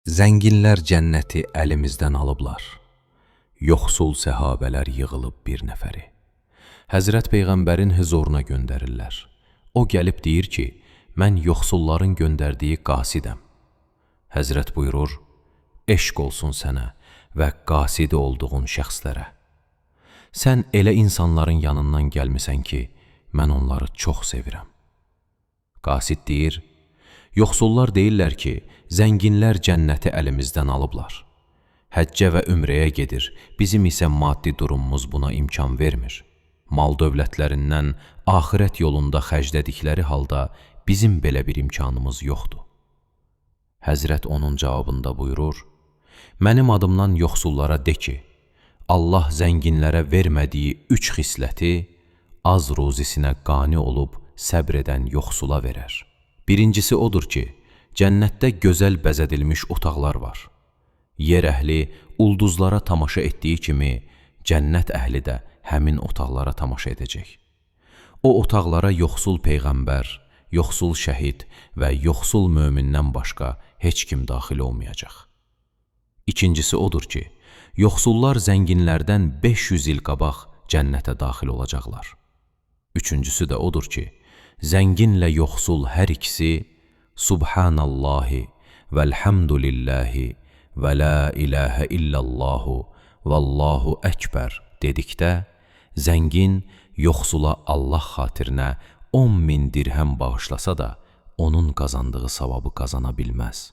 Zənginlər cənnəti əlimizdən alıblar. Yoxsul səhabələr yığılıb bir nəfəri. Həzrət Peyğəmbərin huzuruna göndərirlər. O gəlib deyir ki, mən yoxsulların göndərdiyi qasidəm. Həzrət buyurur, eşq olsun sənə və qasidi olduğun şəxslərə. Sən elə insanların yanından gəlmisən ki, mən onları çox sevirəm. Qasid deyir, yoxsullar deyirlər ki, zənginlər cənnəti əlimizdən alıblar. Həccə və ümrəyə gedir, bizim isə maddi durumumuz buna imkan vermir. Mal dövlətlərindən axirət yolunda xərclədikləri halda bizim belə bir imkanımız yoxdur. Həzrət onun cavabında buyurur, mənim adımdan yoxsullara de ki, Allah zənginlərə vermədiyi 3 xisləti az ruzisinə qani olub səbr edən yoxsula verər. Birincisi odur ki, cənnətdə gözəl bəzədilmiş otaqlar var. Yer əhli ulduzlara tamaşa etdiyi kimi, cənnət əhli də həmin otaqlara tamaşa edəcək. O otaqlara yoxsul peyğəmbər, yoxsul şəhid və yoxsul mömindən başqa heç kim daxil olmayacaq. İkincisi odur ki, yoxsullar zənginlərdən 500 il qabaq cənnətə daxil olacaqlar. Üçüncüsü də odur ki, zənginlə yoxsul hər ikisi Subhanallahi vəlhamdülillahi və la ilahə illallahu vallahu əkbər dedikdə, zəngin yoxsula Allah xatirinə 10.000 dirhəm bağışlasa da, onun qazandığı savabı qazana bilməz.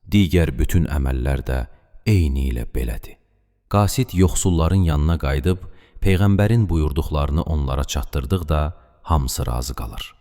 Digər bütün əməllər də eyni ilə belədir. Qasid yoxsulların yanına qayıdıb, Peyğəmbərin buyurduqlarını onlara çatdırdıqda, hamısı razı qalır.